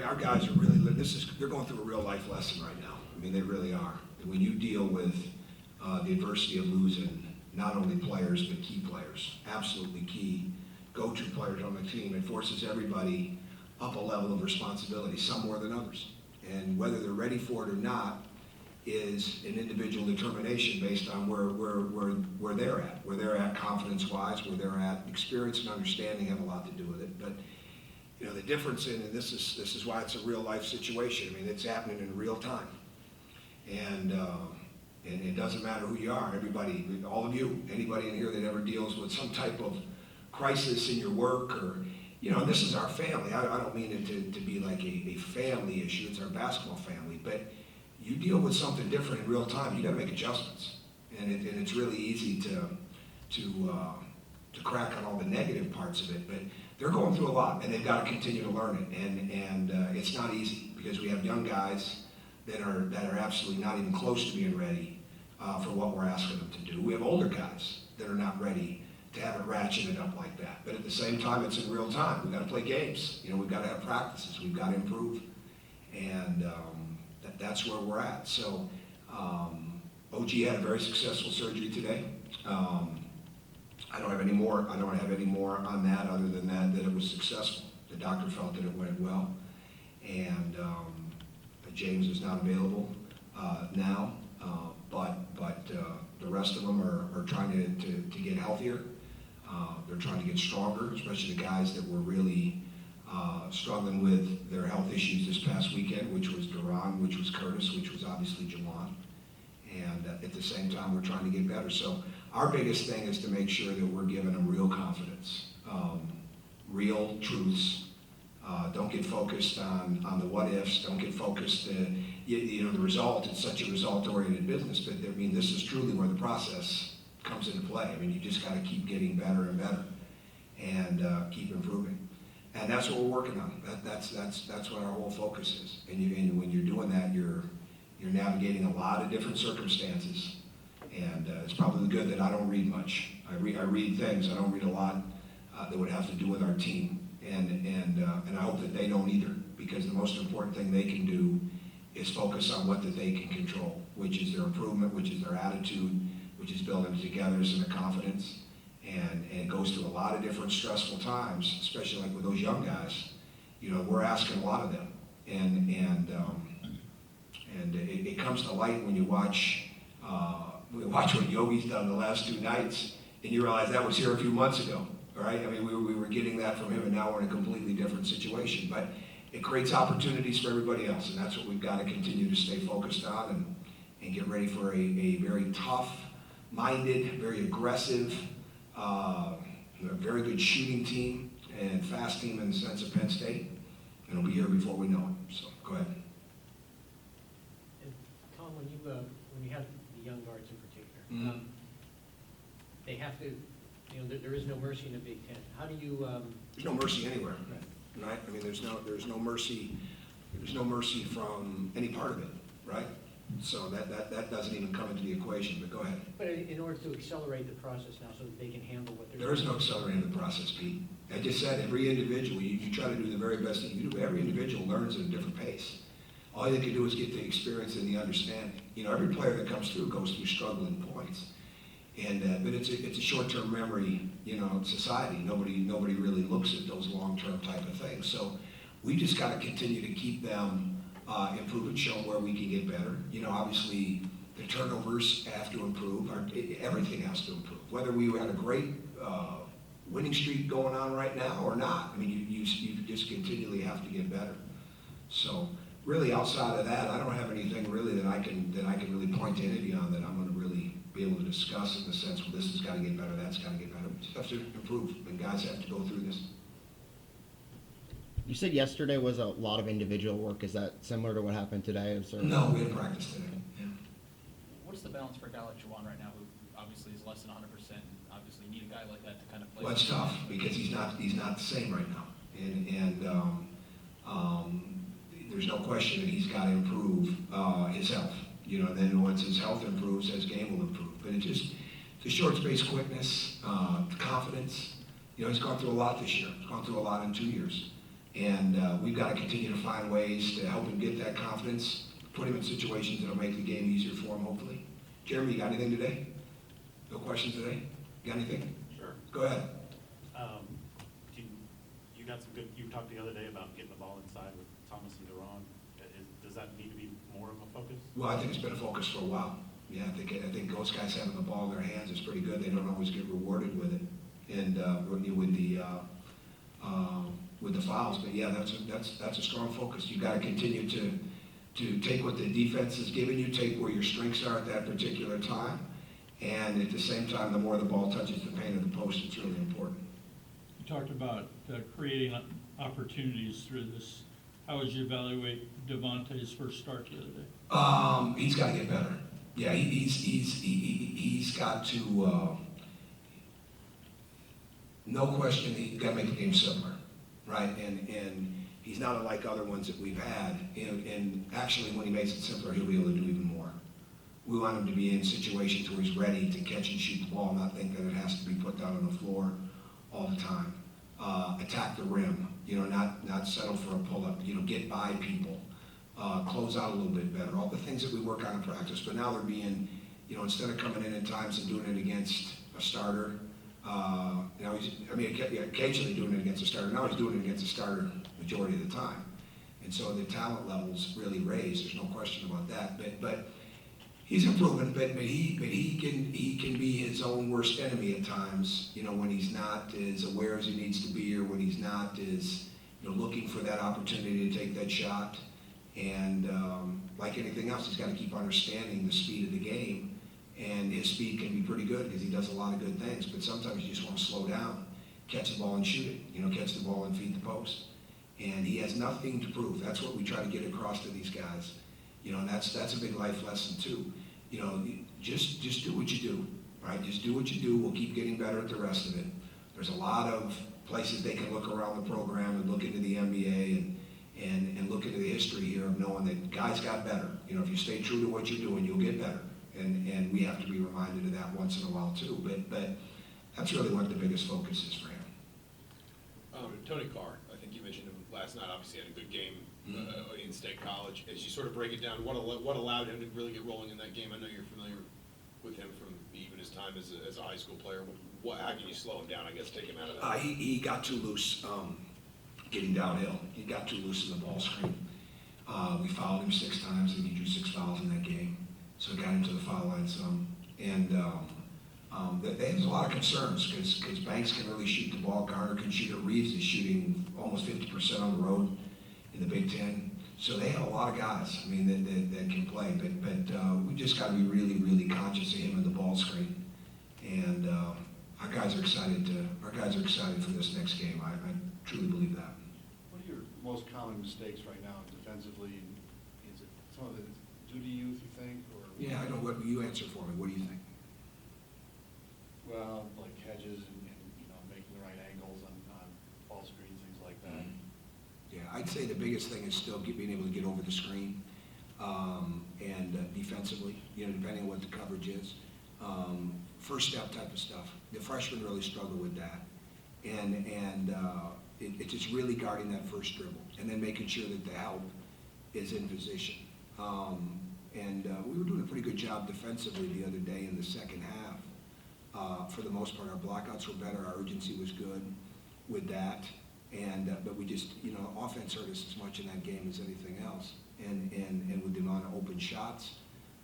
our guys are really, they're going through a real life lesson right now. I mean, they really are. When you deal with the adversity of losing not only players, but key players, absolutely key go-to players on the team, it forces everybody up a level of responsibility, some more than others. And whether they're ready for it or not is an individual determination based on where they're at. Where they're at confidence-wise, where they're at experience and understanding have a lot to do with it. But you know, the difference in, and this is why it's a real life situation. I mean, it's happening in real time. And it doesn't matter who you are, everybody, all of you, anybody in here that ever deals with some type of crisis in your work or, you know, this is our family. I don't mean it to be like a family issue, it's our basketball family, but you deal with something different in real time, you gotta make adjustments. And it's really easy to crack on all the negative parts of it, but they're going through a lot and they've got to continue to learn it. And it's not easy because we have young guys that are absolutely not even close to being ready for what we're asking them to do. We have older guys that are not ready to have it ratcheted up like that. But at the same time, it's in real time. We've got to play games. You know, we've got to have practices. We've got to improve. And that's where we're at. So OG had a very successful surgery today. I don't have any more on that other than that it was successful. The doctor felt that it went well. And James is not available now, but the rest of them are trying to get healthier. They're trying to get stronger, especially the guys that were really struggling with their health issues this past weekend, which was Duran, which was Curtis, which was obviously Jawan. And at the same time, we're trying to get better. So our biggest thing is to make sure that we're giving them real confidence, real truths. Don't get focused on the what ifs. Don't get focused, you know, the result. It's such a result-oriented business, but I mean, this is truly where the process comes into play. I mean, you just got to keep getting better and better, and keep improving. And that's what we're working on. That's what our whole focus is. And when you're doing that, you're navigating a lot of different circumstances. And it's probably good that I don't read much. I read things. I don't read a lot that would have to do with our team. And I hope that they don't either, because the most important thing they can do is focus on what that they can control, which is their improvement, which is their attitude, which is building togetherness and a confidence. And it goes through a lot of different stressful times, especially like with those young guys. You know, we're asking a lot of them. And it comes to light when you watch what Yogi's done the last 2 nights, and you realize that was here a few months ago. Right? I mean, we were getting that from him, and now we're in a completely different situation. But it creates opportunities for everybody else, and that's what we've got to continue to stay focused on and get ready for a very tough-minded, very aggressive, very good shooting team and fast team in the sense of Penn State. And it'll be here before we know it. So go ahead. And Tom, when you have the young guards in particular, they have to. You know, there is no mercy in the Big Ten. How do you? There's no mercy anywhere, right? I mean, there's no mercy. There's no mercy from any part of it, right? So that doesn't even come into the equation. But go ahead. But in order to accelerate the process now, so that they can handle what they're. There is no accelerating the process, Pete. I just said every individual. You try to do the very best that you do. But every individual learns at a different pace. All they can do is get the experience and the understanding. You know, every player that comes through goes through struggling points. And but it's a short-term memory, you know, society. Nobody really looks at those long-term type of things. So we just got to continue to keep them improving, show them where we can get better. You know, obviously the turnovers have to improve. Everything has to improve. Whether we had a great winning streak going on right now or not. I mean, you just continually have to get better. So really, outside of that, I don't have anything really that I can really point to anybody on that I'm going to really be able to discuss in the sense, well, this has got to get better, that's got to get better. We just have to improve, and guys have to go through this. You said yesterday was a lot of individual work. Is that similar to what happened today? No, we had practice today. Yeah. What's the balance for a guy like Jawan right now, who obviously is less than 100%, and obviously you need a guy like that to kind of play? Well, it's tough because he's not the same right now, and there's no question that he's got to improve his health. You know, then once his health improves, his game will improve. But it's just the short space quickness, the confidence, You know, he's gone through a lot this year. He's gone through a lot in 2 years. And we've got to continue to find ways to help him get that confidence, put him in situations that'll make the game easier for him, hopefully. Jeremy, you got anything today? No questions today? You got anything? Sure. Go ahead. You got some good, you talked the other day about getting the ball inside with Thomas and Duran. Does that need to be more of a focus? Well, I think it's been a focus for a while. Yeah, I think those guys having the ball in their hands is pretty good. They don't always get rewarded with it, and with the fouls. But yeah, that's a strong focus. You got to continue to take what the defense is giving you, take where your strengths are at that particular time, and at the same time, the more the ball touches the paint of the post, it's really important. You talked about creating opportunities through this. How would you evaluate Devontae's first start the other day? He's got to get better. Yeah, he's got to. No question, he's got to make the game simpler, right? And he's not unlike other ones that we've had. And actually, when he makes it simpler, he'll be able to do even more. We want him to be in situations where he's ready to catch and shoot the ball, not think that it has to be put down on the floor all the time. Attack the rim, not settle for a pull-up, get by people, close out a little bit better, all the things that we work on in practice, but now they're being, instead of coming in at times and doing it against a starter, occasionally doing it against a starter, now he's doing it against a starter majority of the time. And so the talent level's really raised, there's no question about that, but he's improving, but he can be his own worst enemy at times, when he's not as aware as he needs to be, or when he's not as, looking for that opportunity to take that shot. And like anything else, he's got to keep understanding the speed of the game, and his speed can be pretty good because he does a lot of good things, but sometimes you just want to slow down, catch the ball and shoot it, catch the ball and feed the post. And he has nothing to prove. That's what we try to get across to these guys. And that's a big life lesson too. Just do what you do, right? Just do what you do. We'll keep getting better at the rest of it. There's a lot of places they can look around the program and look into the NBA and look into the history here of knowing that guys got better. If you stay true to what you're doing, you'll get better. And we have to be reminded of that once in a while too. But that's really what the biggest focus is for him. Tony Carr, I think you mentioned him last night, obviously had a good game in State College. As you sort of break it down, what allowed him to really get rolling in that game? I know you're familiar with him from even his time as a high school player. How can you slow him down, I guess, take him out of that? He got too loose getting downhill. He got too loose in the ball screen. We fouled him 6 times, and he drew 6 fouls in that game. So it got him to the foul line some. And there's a lot of concerns because Banks can really shoot the ball. Garner can shoot it. Reeves is shooting almost 50% on the road in the Big Ten. So they have a lot of guys, that can play. But we just got to be really, really conscious of him in the ball screen. And our guys are excited for this next game. I truly believe that. What are your most common mistakes right now defensively? Is it some of it due to youth, you think? Or Yeah, I know. What you answer for me? What do you think? well, like hedges and making the right angles on ball screens, things like that. Yeah, I'd say the biggest thing is still being able to get over the screen and defensively, depending on what the coverage is. First step type of stuff. The freshmen really struggle with that. And it's just really guarding that first dribble and then making sure that the help is in position. We were doing a pretty good job defensively the other day in the second half. For the most part, our blockouts were better, our urgency was good with that. But we just, offense hurt us as much in that game as anything else. And with the amount of open shots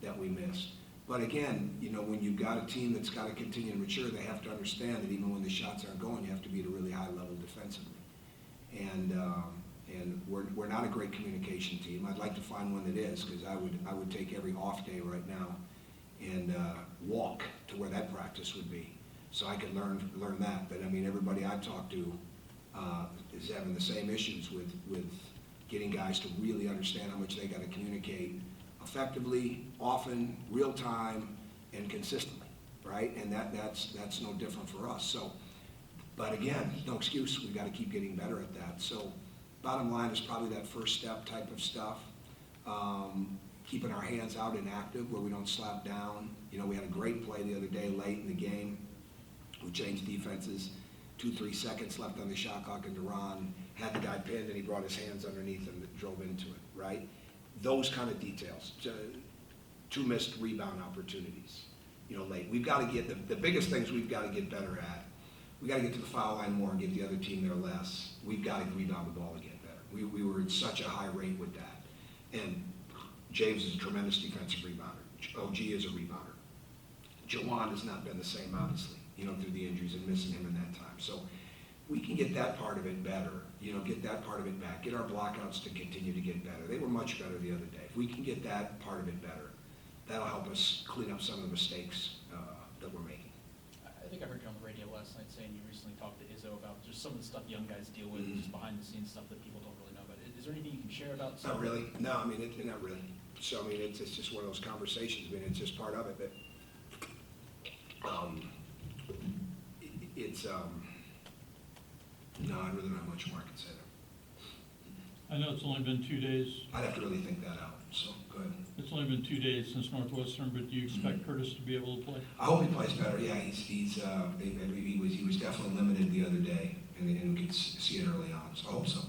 that we missed. But again, when you've got a team that's got to continue to mature, they have to understand that even when the shots aren't going, you have to be at a really high level defensively. And we're not a great communication team. I'd like to find one that is, because I would take every off day right now and walk to where that practice would be, so I could learn that. But everybody I've talked to is having the same issues with getting guys to really understand how much they got to communicate effectively, often, real time, and consistently, right? And that's no different for us. So, but again, no excuse. We've got to keep getting better at that. So, bottom line is probably that first step type of stuff. Keeping our hands out and active where we don't slap down. We had a great play the other day late in the game. We changed defenses 2-3 seconds left on the shot clock, and Duran had the guy pinned, and he brought his hands underneath him that drove into it, right? Those kind of details. 2 missed rebound opportunities, late. We've got to get, the biggest things we've got to get better at, we got to get to the foul line more and give the other team their less. We've got to rebound the ball and get better. We were at such a high rate with that. And James is a tremendous defensive rebounder. OG is a rebounder. Jawan has not been the same, obviously, through the injuries and missing him in that time. So we can get that part of it better, get that part of it back, get our blockouts to continue to get better. They were much better the other day. If we can get that part of it better, that'll help us clean up some of the mistakes that we're making. I think I heard you on the radio last night saying you recently talked to Izzo about just some of the stuff young guys deal with, just behind the scenes stuff that people don't really know about. Is there anything you can share about? Not really. No, I mean, not really. So, I mean, it's just one of those conversations. I mean, it's just part of it. But no, I really don't have much more I can say there. I know it's only been 2 days. I'd have to really think that out. So, go ahead. It's only been 2 days since Northwestern, but do you expect Curtis to be able to play? I hope he plays better. Yeah, he was definitely limited the other day, and we could see it early on. So I hope so.